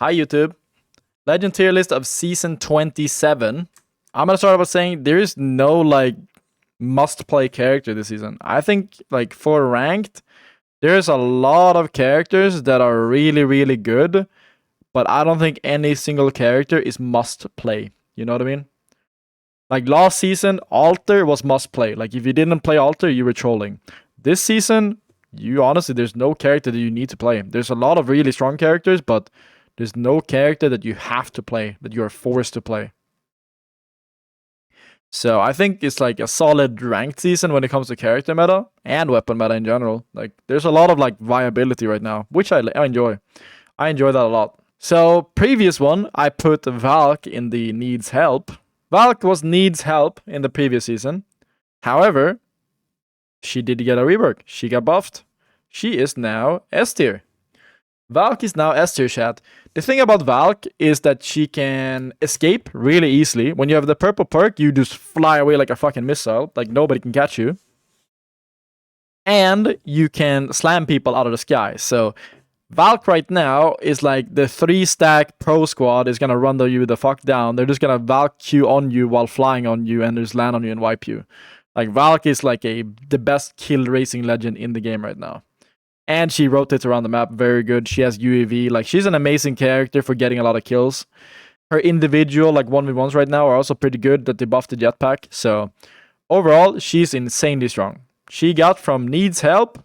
Hi YouTube. Legend tier list of season 27. I'm gonna start by saying there is no like must play character this season. I think like for ranked, there's a lot of characters that are really good, but I don't think any single character is must play. You know what I mean? Like last season, Alter was must play. Like if you didn't play Alter, you were trolling. This season, you honestly, there's no character that you need to play. There's a lot of really strong characters, but there's no character that you have to play, that you are forced to play. So I think it's like a solid ranked season when it comes to character meta and weapon meta in general. Like there's a lot of like viability right now, which I enjoy. I enjoy that a lot. So previous one, I put Valk in the needs help. Valk was needs help in the previous season. However, she did get a rework. She got buffed. She is now S tier. Valk is now S tier, chat. The thing about Valk is that she can escape really easily. When you have the purple perk, you just fly away like a fucking missile. Like nobody can catch you. And you can slam people out of the sky. So Valk right now is like the 3-stack pro squad is gonna run you the fuck down. They're just gonna Valk Q on you while flying on you and just land on you and wipe you. Like Valk is like the best kill racing legend in the game right now. And she rotates around the map very good. She has UAV. Like she's an amazing character for getting a lot of kills. Her individual like 1v1s right now are also pretty good that they buffed the jetpack. So overall, she's insanely strong. She got from needs help.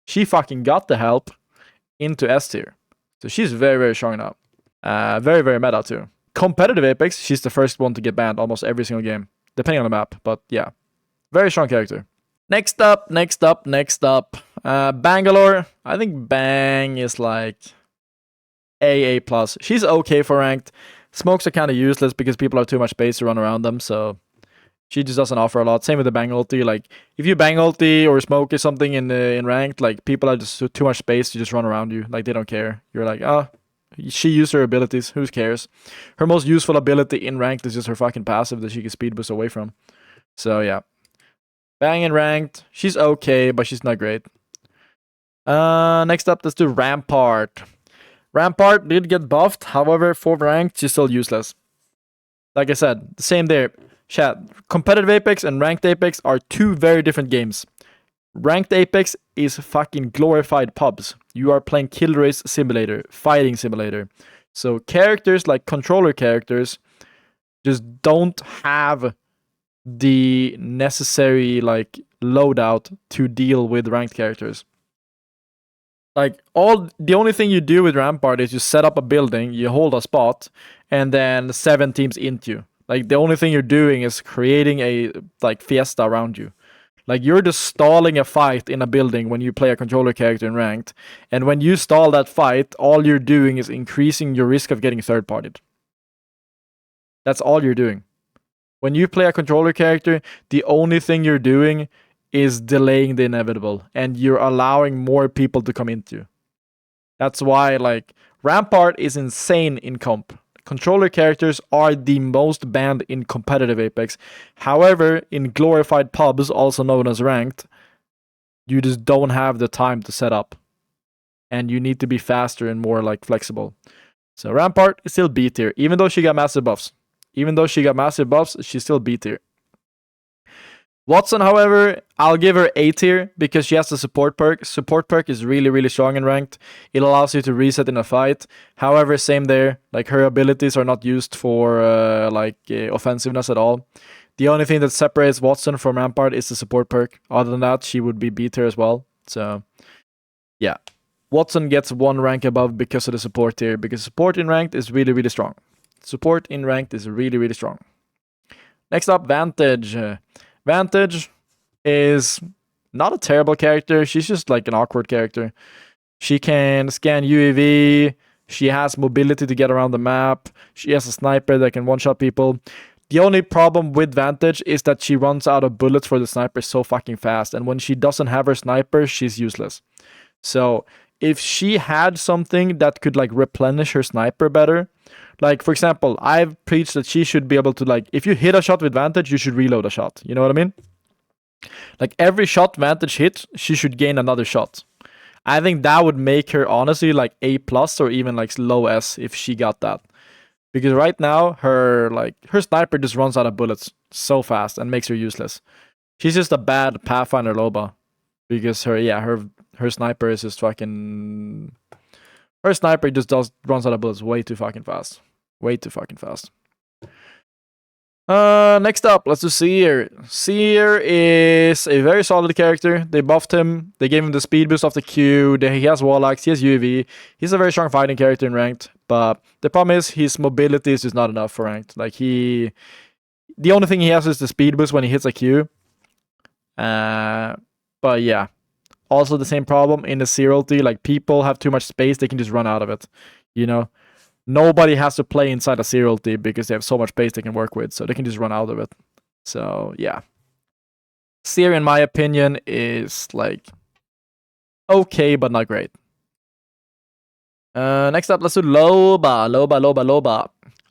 She fucking got the help into S tier. So she's very strong now. Very meta too. Competitive Apex, she's the first one to get banned almost every single game. Depending on the map. But yeah. Very strong character. Next up. Bangalore. I think Bang is like AA+. She's okay for ranked. Smokes are kind of useless because people have too much space to run around them, so she just doesn't offer a lot. Same with the Bang ulti. Like if you Bang ulti or smoke or something in ranked, like people have just too much space to just run around you. Like they don't care. You're like, she used her abilities. Who cares? Her most useful ability in ranked is just her fucking passive that she can speed boost away from. So yeah. Bang in ranked. She's okay, but she's not great. Next up, let's do Rampart. Rampart did get buffed. However, for ranked, she's still useless. Like I said, the same there. Chat. Competitive Apex and ranked Apex are two very different games. Ranked Apex is fucking glorified pubs. You are playing kill race simulator, fighting simulator. So characters like controller characters just don't have the necessary like loadout to deal with ranked characters. Like the only thing you do with Rampart is you set up a building, you hold a spot, and then 7 teams into you. Like the only thing you're doing is creating a like fiesta around you. Like you're just stalling a fight in a building when you play a controller character in ranked, and when you stall that fight, all you're doing is increasing your risk of getting third-partied. That's all you're doing. When you play a controller character, the only thing you're doing is delaying the inevitable, and you're allowing more people to come into you. That's why like Rampart is insane in comp. Controller characters are the most banned in competitive Apex. However, in glorified pubs, also known as ranked, you just don't have the time to set up. And you need to be faster and more like flexible. So Rampart is still B tier, even though she got massive buffs. She's still B tier. Watson, however, I'll give her A tier because she has the support perk. Support perk is really strong in ranked. It allows you to reset in a fight. However, same there. Like her abilities are not used for offensiveness at all. The only thing that separates Watson from Rampart is the support perk. Other than that, she would be B tier as well. So yeah, Watson gets 1 rank above because of the support tier. Because support in ranked is really strong. Support in ranked is really strong. Next up, Vantage. Vantage is not a terrible character. She's just like an awkward character. She can scan UAV. She has mobility to get around the map. She has a sniper that can one-shot people. The only problem with Vantage is that she runs out of bullets for the sniper so fucking fast. And when she doesn't have her sniper, she's useless. So if she had something that could like replenish her sniper better, like for example, I've preached that she should be able to like, if you hit a shot with Vantage, you should reload a shot. You know what I mean? Like every shot Vantage hits, she should gain another shot. I think that would make her honestly like A plus or even like low S if she got that. Because right now her sniper just runs out of bullets so fast and makes her useless. She's just a bad Pathfinder Loba. Because her sniper is just fucking, her sniper just runs out of bullets way too fucking fast. Way too fucking fast. Next up, let's do Seer. Seer is a very solid character. They buffed him. They gave him the speed boost off the Q. He has wall axe. He has UAV. He's a very strong fighting character in ranked. But the problem is his mobility is just not enough for ranked. Like the only thing he has is the speed boost when he hits a Q. But yeah, also the same problem in the Zeralty. Like people have too much space, they can just run out of it. You know, nobody has to play inside a Zeralty because they have so much space they can work with, so they can just run out of it. So yeah, Seer in my opinion is like okay but not great. Next up, let's do Loba.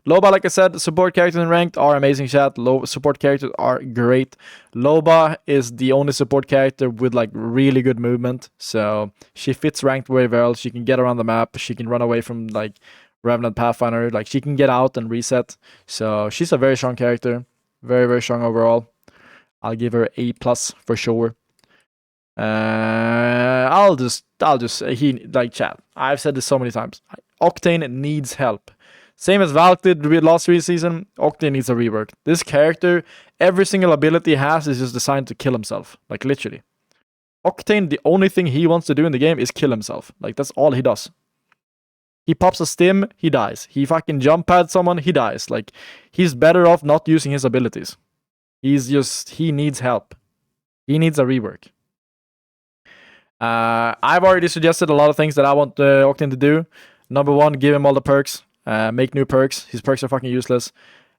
Loba, like I said, support characters in ranked are amazing, chat. Support characters are great. Loba is the only support character with like really good movement. So she fits ranked very well. She can get around the map. She can run away from like Revenant Pathfinder. Like she can get out and reset. So she's a very strong character. Very, very strong overall. I'll give her A plus for sure. I'll just chat. I've said this so many times. Octane needs help. Same as Valk did with last season, Octane needs a rework. This character, every single ability he has is just designed to kill himself. Like, literally. Octane, the only thing he wants to do in the game is kill himself. Like, that's all he does. He pops a stim, he dies. He fucking jump pads someone, he dies. Like, he's better off not using his abilities. He needs help. He needs a rework. I've already suggested a lot of things that I want Octane to do. Number one, give him all the perks. Make new perks. His perks are fucking useless.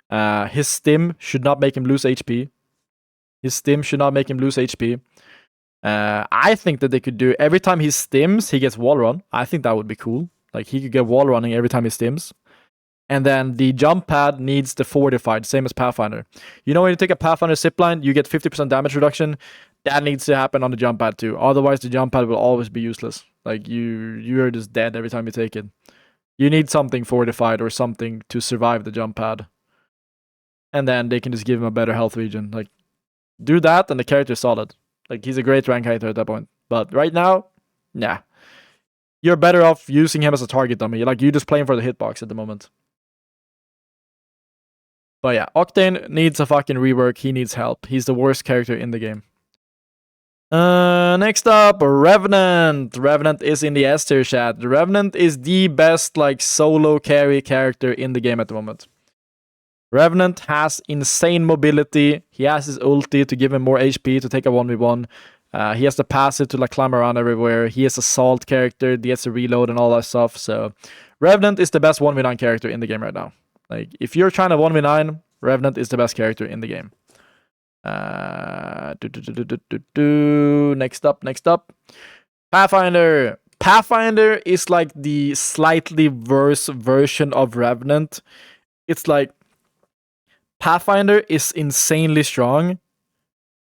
His stim should not make him lose HP. I think that they could do every time he stims, he gets wall run. I think that would be cool. Like he could get wall running every time he stims. And then the jump pad needs the fortified, same as Pathfinder. You know when you take a Pathfinder zipline, you get 50% damage reduction. That needs to happen on the jump pad too. Otherwise, the jump pad will always be useless. Like you're just dead every time you take it. You need something fortified or something to survive the jump pad. And then they can just give him a better health regen. Like, do that and the character's solid. Like, he's a great rank character at that point. But right now, nah. You're better off using him as a target dummy. Like, you're just playing for the hitbox at the moment. But yeah, Octane needs a fucking rework. He needs help. He's the worst character in the game. Next up, Revenant. Revenant is in the S tier, chat. Revenant is the best like solo carry character in the game at the moment. Revenant has insane mobility. He has his ulti to give him more HP to take a 1v1. He has the passive to like climb around everywhere. He has a salt character, he has to reload and all that stuff. So Revenant is the best 1v9 character in the game right now. Like if you're trying to 1v9, Revenant is the best character in the game. Next up. Pathfinder. Pathfinder is like the slightly worse version of Revenant. It's like Pathfinder is insanely strong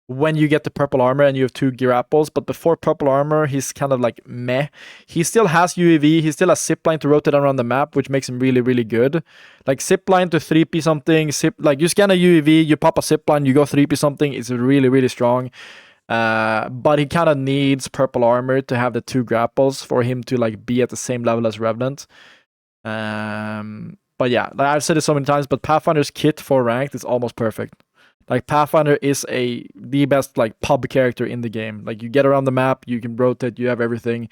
when you get the purple armor and you have 2 gear apples, but before purple armor, he's kind of like meh. He still has UAV, he still has zipline to rotate around the map, which makes him really, really good. Like zipline to 3p something, like you scan a UAV, you pop a zipline, you go 3p something, it's really, really strong. But he kind of needs purple armor to have the 2 grapples for him to like be at the same level as Revenant. But yeah, like I've said it so many times, but Pathfinder's kit for ranked is almost perfect. Like Pathfinder is the best like pub character in the game. Like you get around the map, you can rotate, you have everything.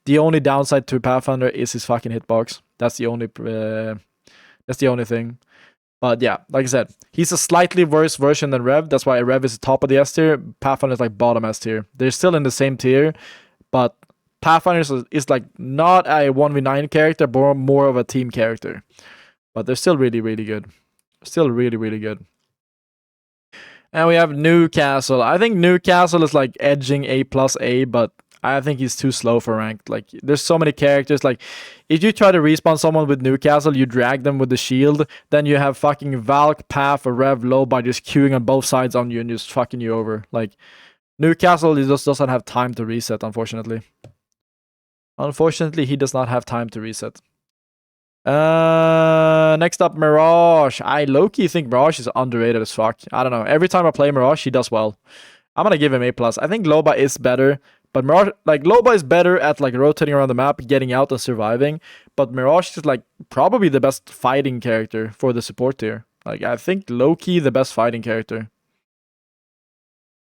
The only downside to Pathfinder is his fucking hitbox. That's the only thing. But yeah, like I said, he's a slightly worse version than Rev. That's why Rev is the top of the S tier. Pathfinder is like bottom S tier. They're still in the same tier, but Pathfinder is like not a 1v9 character, but more of a team character. But they're still really, really good. Still really, really good. And we have Newcastle. I think Newcastle is like edging A+A, but I think he's too slow for ranked. Like, there's so many characters. Like, if you try to respawn someone with Newcastle, you drag them with the shield, then you have fucking Valk, Path, or Rev low by just queuing on both sides on you and just fucking you over. Like, Newcastle just doesn't have time to reset, unfortunately. Unfortunately, he does not have time to reset. Next up, Mirage. I low-key think Mirage is underrated as fuck. I don't know. Every time I play Mirage, he does well. I'm gonna give him A+. I think Loba is better, but Mirage, like, Loba is better at like rotating around the map, getting out and surviving. But Mirage is like probably the best fighting character for the support tier. Like, I think low-key the best fighting character,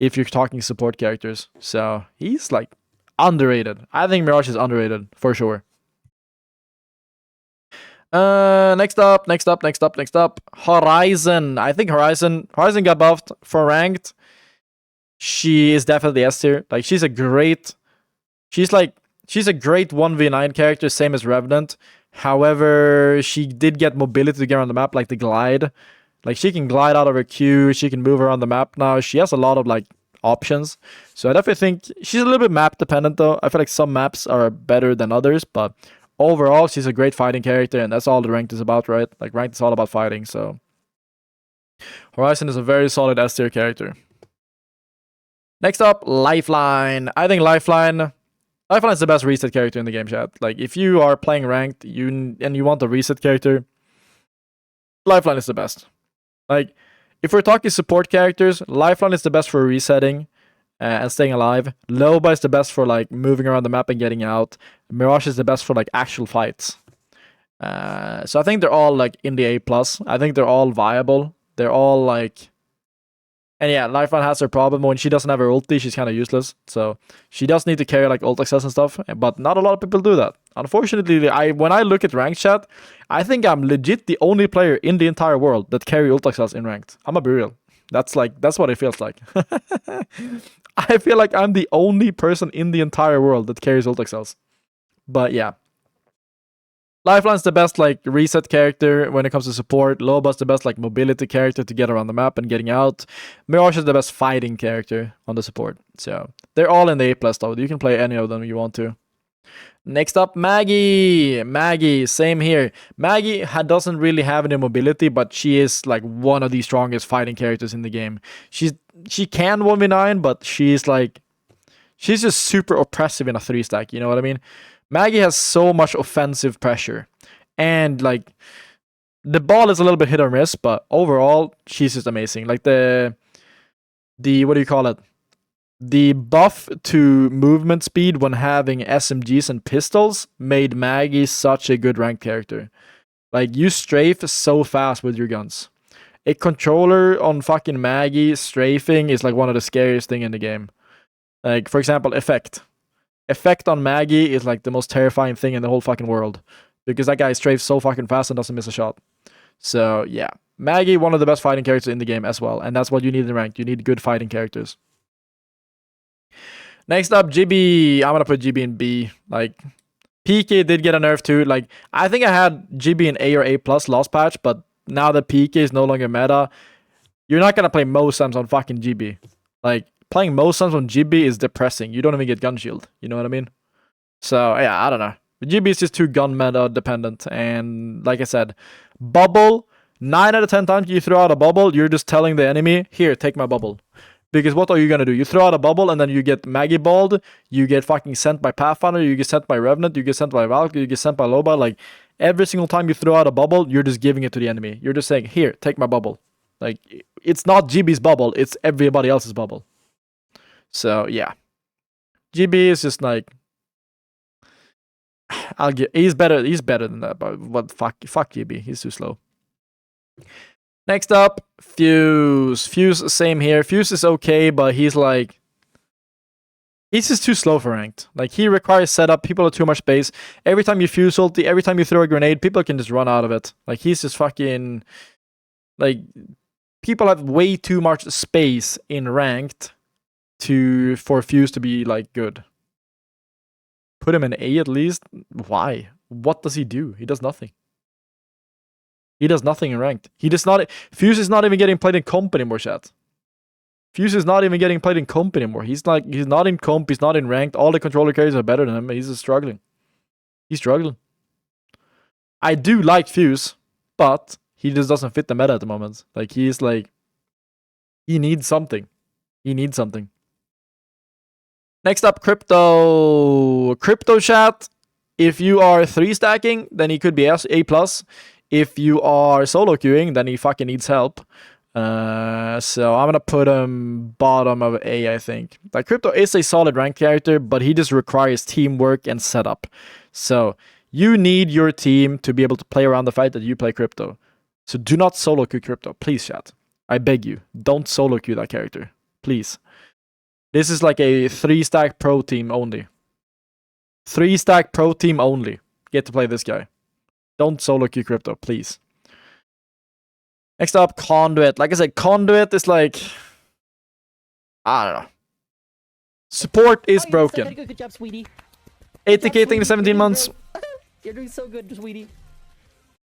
if you're talking support characters. So he's like underrated. I think Mirage is underrated for sure. Next up. Horizon. I think Horizon got buffed for ranked. She is definitely S tier. Like, she's a great 1v9 character, same as Revenant. However, she did get mobility to get on the map, like the glide. Like, she can glide out of her queue, she can move around the map now. She has a lot of like options. So I definitely think she's a little bit map dependent though. I feel like some maps are better than others, but overall she's a great fighting character, and that's all the ranked is about, right? Like, ranked is all about fighting, so Horizon is a very solid S tier character. Next up, Lifeline. I think Lifeline is the best reset character in the game, chat. Like, if you are playing ranked and you want a reset character, Lifeline is the best. Like, if we're talking support characters, Lifeline is the best for resetting and staying alive. Loba is the best for like moving around the map and getting out. Mirage is the best for like actual fights. So I think they're all like in the A+. I think they're all viable. They're all like... And yeah, Lifeline has her problem. When she doesn't have her ulti, she's kind of useless. So she does need to carry like ult access and stuff, but not a lot of people do that. Unfortunately, when I look at ranked chat, I think I'm legit the only player in the entire world that carry ult access in ranked. I'm a be real. That's what it feels like. I feel like I'm the only person in the entire world that carries ult access. But yeah. Lifeline's the best like reset character when it comes to support. Loba's the best like mobility character to get around the map and getting out. Mirage is the best fighting character on the support. So they're all in the A+ though. You can play any of them you want to. Next up, Maggie. Maggie, same here. Maggie doesn't really have any mobility, but she is like one of the strongest fighting characters in the game. She can 1v9, but she's just super oppressive in a 3-stack, you know what I mean? Maggie has so much offensive pressure, and like the ball is a little bit hit or miss, but overall she's just amazing. Like the what do you call it? The buff to movement speed when having SMGs and pistols made Maggie such a good ranked character. Like, you strafe so fast with your guns. A controller on fucking Maggie strafing is like one of the scariest thing in the game. Like, for example, effect on Maggie is like the most terrifying thing in the whole fucking world, because that guy strafes so fucking fast and doesn't miss a shot. So yeah, Maggie, one of the best fighting characters in the game as well, and that's what you need in ranked. You need good fighting characters. Next up, GB. I'm gonna put GB in B. Like, PK did get a nerf too. Like, I think I had GB in A or A+ last patch, but now that PK is no longer meta, you're not gonna play most times on fucking GB. Like, playing most times on GB is depressing. You don't even get gun shield. You know what I mean? So yeah, I don't know. GB is just too gun meta dependent, and like I said, bubble. 9 out of 10 times you throw out a bubble, you're just telling the enemy, here, take my bubble. Because what are you gonna do? You throw out a bubble and then you get Maggie balled, you get fucking sent by Pathfinder, you get sent by Revenant, you get sent by Valkyrie, you get sent by Loba. Like, every single time you throw out a bubble, you're just giving it to the enemy. You're just saying, here, take my bubble. Like, it's not GB's bubble, it's everybody else's bubble. So yeah, GB is just like, he's better than that, but what, fuck GB, he's too slow. Next up, Fuse. Fuse, same here. Fuse is okay, but he's just too slow for ranked. Like, he requires setup. People are too much space. Every time you Fuse ulti, every time you throw a grenade, people can just run out of it. Like, he's just fucking... Like, people have way too much space in ranked for Fuse to be, like, good. Put him in A at least? Why? What does he do? He does nothing. He does nothing in ranked. Fuse is not even getting played in comp anymore, chat. Fuse is not even getting played in comp anymore. He's not in comp, he's not in ranked. All the controller carries are better than him. He's just struggling. He's struggling. I do like Fuse, but he just doesn't fit the meta at the moment. Like, he needs something. Next up, Crypto. Crypto, chat. If you are 3 stacking, then he could be A+. If you are solo queuing, then he fucking needs help. So I'm gonna put him bottom of A, I think. Like, Crypto is a solid rank character, but he just requires teamwork and setup. So you need your team to be able to play around the fact that you play Crypto. So do not solo queue Crypto, please, chat. I beg you, don't solo queue that character, please. This is like a 3-stack pro team only. 3-stack pro team only. Get to play this guy. Don't solo queue Crypto, please. Next up, Conduit. Like I said, Conduit is like, I don't know. Support is broken. Good job, sweetie. 80k thing in 17 months. You're doing so good, sweetie.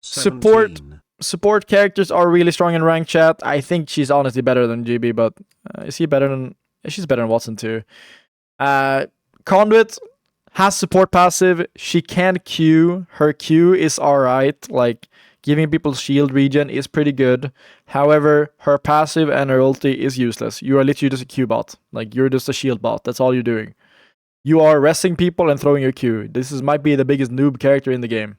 Support characters are really strong in ranked, chat. I think she's honestly better than GB, but is he better than... She's better than Watson too. Conduit has support passive. She can Q. Her Q is alright. Like, giving people shield regen is pretty good. However, her passive and her ulti is useless. You are literally just a Q bot. Like, you're just a shield bot. That's all you're doing. You are resting people and throwing your Q. Might be the biggest noob character in the game.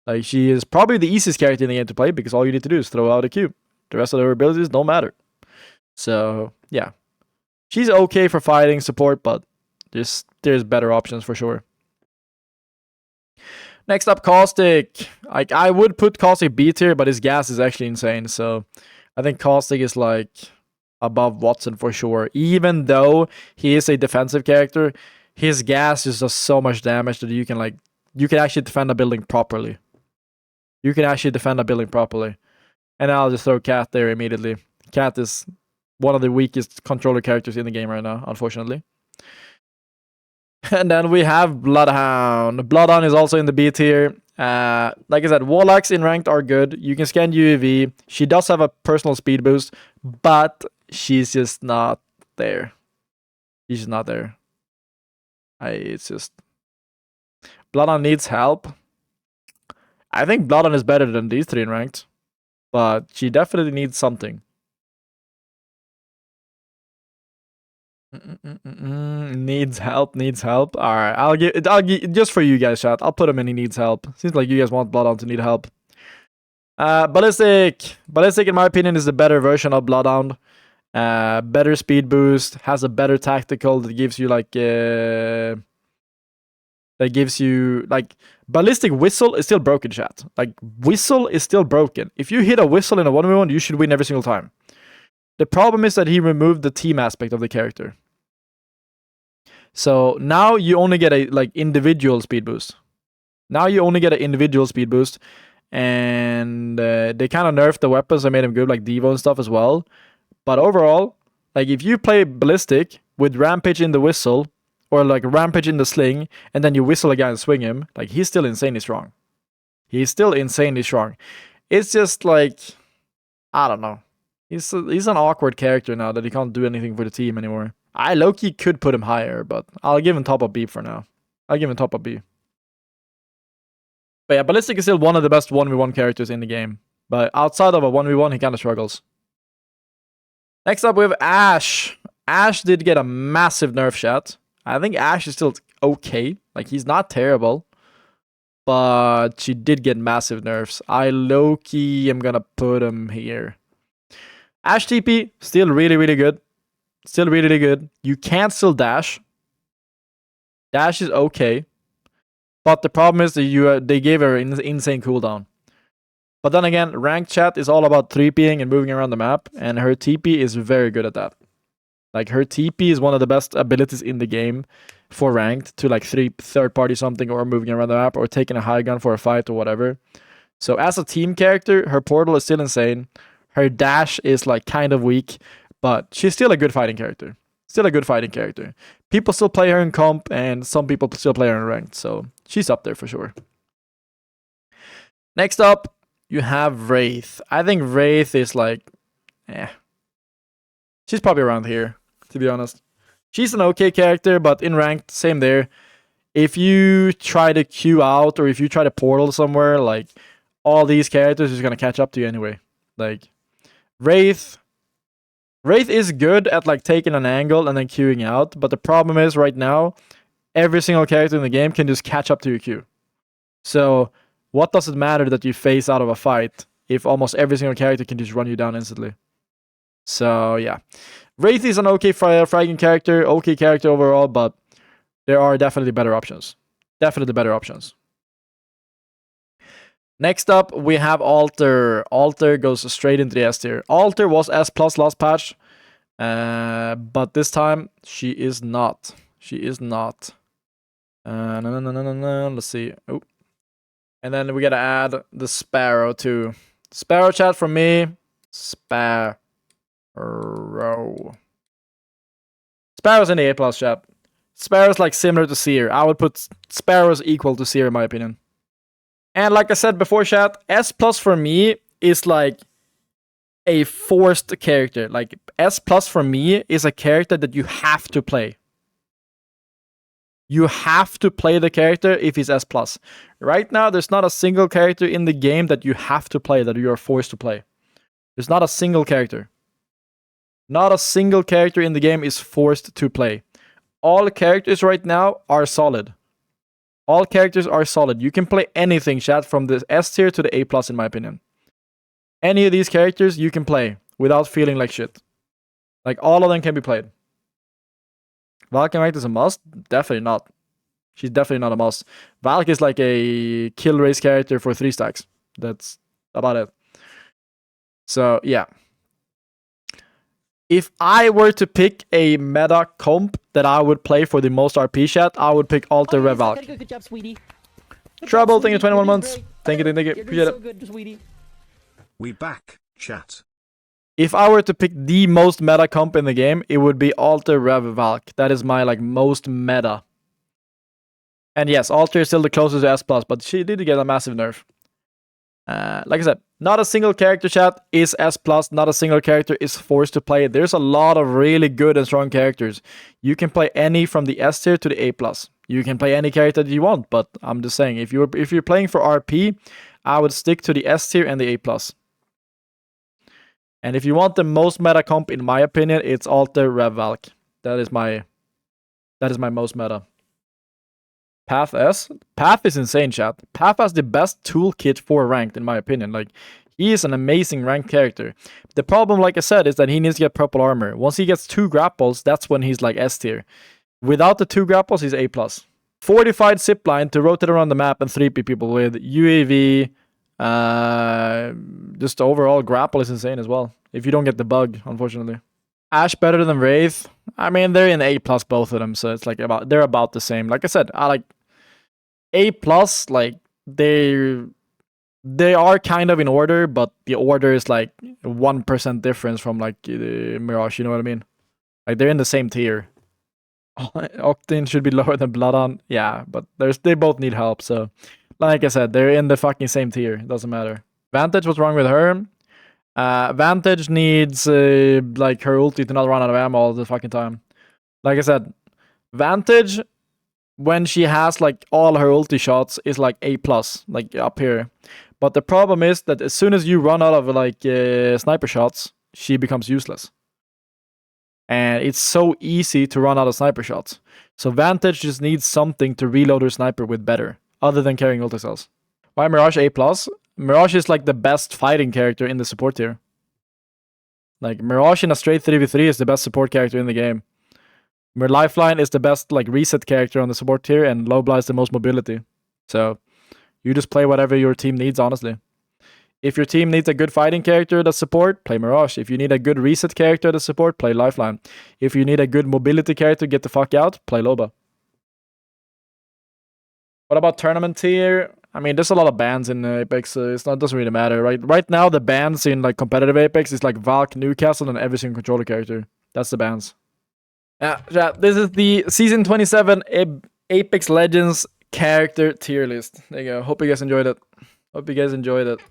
Like, she is probably the easiest character in the game to play because all you need to do is throw out a Q. The rest of her abilities don't matter. So, yeah. She's okay for fighting support, but there's better options for sure. Next up, Caustic. Like, I would put Caustic B tier, but his gas is actually insane. So I think Caustic is like above Watson for sure. Even though he is a defensive character, his gas just does so much damage that you can actually defend a building properly. And I'll just throw Cat there immediately. Cat is one of the weakest controller characters in the game right now, unfortunately. And then we have Bloodhound. Bloodhound is also in the B tier. Like I said, Warlocks in ranked are good. You can scan UAV. She does have a personal speed boost, but she's just not there. She's just not there. It's just... Bloodhound needs help. I think Bloodhound is better than these 3 in ranked, but she definitely needs something. Needs help. All right, I'll give just for you guys, chat. I'll put him in. He needs help. Seems like you guys want Bloodhound to need help. Ballistic, in my opinion, is the better version of Bloodhound. Better speed boost, has a better tactical that gives you Ballistic Whistle is still broken, chat. Like, Whistle is still broken. If you hit a whistle in a 1v1, you should win every single time. The problem is that he removed the team aspect of the character. So now you only get a individual speed boost. And they kind of nerfed the weapons and made them good, like Devo and stuff as well. But overall, like, if you play Ballistic with Rampage in the whistle, or like Rampage in the sling, and then you whistle a guy and swing him, like, he's still insanely strong. It's just like, I don't know. He's an awkward character now that he can't do anything for the team anymore. I low-key could put him higher, but I'll give him top of B for now. But yeah, Ballistic is still one of the best 1v1 characters in the game. But outside of a 1v1, he kind of struggles. Next up, we have Ashe. Ashe did get a massive nerf, chat. I think Ashe is still okay. Like, he's not terrible. But she did get massive nerfs. I low-key am gonna put him here. Ashe TP, still really, really good. You can still dash. Dash is okay. But the problem is that they gave her an insane cooldown. But then again, ranked, chat, is all about 3Ping and moving around the map. And her TP is very good at that. Like, her TP is one of the best abilities in the game for ranked, to like third party something, or moving around the map, or taking a high gun for a fight or whatever. So as a team character, her portal is still insane. Her dash is like kind of weak, but she's still a good fighting character. People still play her in comp, and some people still play her in ranked, so she's up there for sure. Next up, you have Wraith. I think Wraith is like, she's probably around here, to be honest. She's an okay character, but in ranked, same there. If you try to queue out, or if you try to portal somewhere, like, all these characters is gonna catch up to you anyway. Like, Wraith is good at like taking an angle and then queuing out, but the problem is right now, every single character in the game can just catch up to your queue. So what does it matter that you face out of a fight if almost every single character can just run you down instantly? So yeah, Wraith is an okay fragging character, okay character overall, but there are definitely better options. Definitely better options. Next up, we have Alter. Alter goes straight into the S tier. Alter was S+ last patch, but this time she is not. She is not. No. Let's see. Oh. And then we gotta add the Sparrow too. Sparrow chat from me. Sparrow. Sparrow's in the A+ chat. Sparrow's like similar to Seer. I would put Sparrow's equal to Seer in my opinion. And like I said before, chat, S+ for me is like a forced character. Like S+ for me is a character that you have to play. You have to play the character if he's S+. Right now, there's not a single character in the game that you have to play, that you are forced to play. There's not a single character. Not a single character in the game is forced to play. All characters right now are solid. All characters are solid. You can play anything, chat, from the S tier to the A+, in my opinion. Any of these characters you can play without feeling like shit. Like, all of them can be played. Valkyrie is a must? Definitely not. She's definitely not a must. Valk is like a kill race character for 3 stacks. That's about it. So, yeah. If I were to pick a meta comp that I would play for the most RP chat, I would pick Alter Rev Valk. Good job, sweetie. Trouble, thank you 21 months. Thank you, You're appreciate doing so it. good, sweetie. We back, chat. If I were to pick the most meta comp in the game, it would be Alter Rev Valk. That is my like most meta. And yes, Alter is still the closest to S+, but she did get a massive nerf. Like I said, not a single character, chat, is S+, not a single character is forced to play. There's a lot of really good and strong characters. You can play any from the S tier to the A+. You can play any character that you want, but I'm just saying, if you're playing for RP, I would stick to the S tier and the A+. And if you want the most meta comp, in my opinion, it's Alter Rev Valk. That is my most meta. Path S? Path is insane, chat. Path has the best toolkit for ranked, in my opinion. Like, he is an amazing ranked character. The problem, like I said, is that he needs to get purple armor. Once he gets 2 grapples, that's when he's like S tier. Without the 2 grapples, he's A+. Fortified zipline to rotate around the map and 3P people with UAV. Just overall grapple is insane as well. If you don't get the bug, unfortunately. Ashe better than Wraith. I mean, they're in A+, both of them, so it's like they're about the same. Like I said, I like A+, like they are kind of in order, but the order is like 1% difference from like Mirage, you know what I mean? Like they're in the same tier. Octane should be lower than Bloodhound. Yeah, but they both need help, so like I said, they're in the fucking same tier. It doesn't matter. Vantage, what's wrong with her? Vantage needs like her ulti to not run out of ammo all the fucking time. Like I said, Vantage, when she has like all her ulti shots, is like A+, like up here. But the problem is that as soon as you run out of like sniper shots, she becomes useless. And it's so easy to run out of sniper shots. So Vantage just needs something to reload her sniper with better, other than carrying ulti cells. Why Mirage A+? Mirage is like the best fighting character in the support tier. Like Mirage in a straight 3v3 is the best support character in the game. Lifeline is the best like reset character on the support tier, and Lobla is the most mobility. So you just play whatever your team needs, honestly. If your team needs a good fighting character that support, play Mirage. If you need a good reset character that support, play Lifeline. If you need a good mobility character, get the fuck out, play Loba. What about tournament tier? I mean, there's a lot of bans in Apex, so it doesn't really matter, right? Right now, the bans in like competitive Apex is like Valk, Newcastle, and every single controller character. That's the bans. Yeah, this is the Season 27 Apex Legends character tier list. There you go. Hope you guys enjoyed it.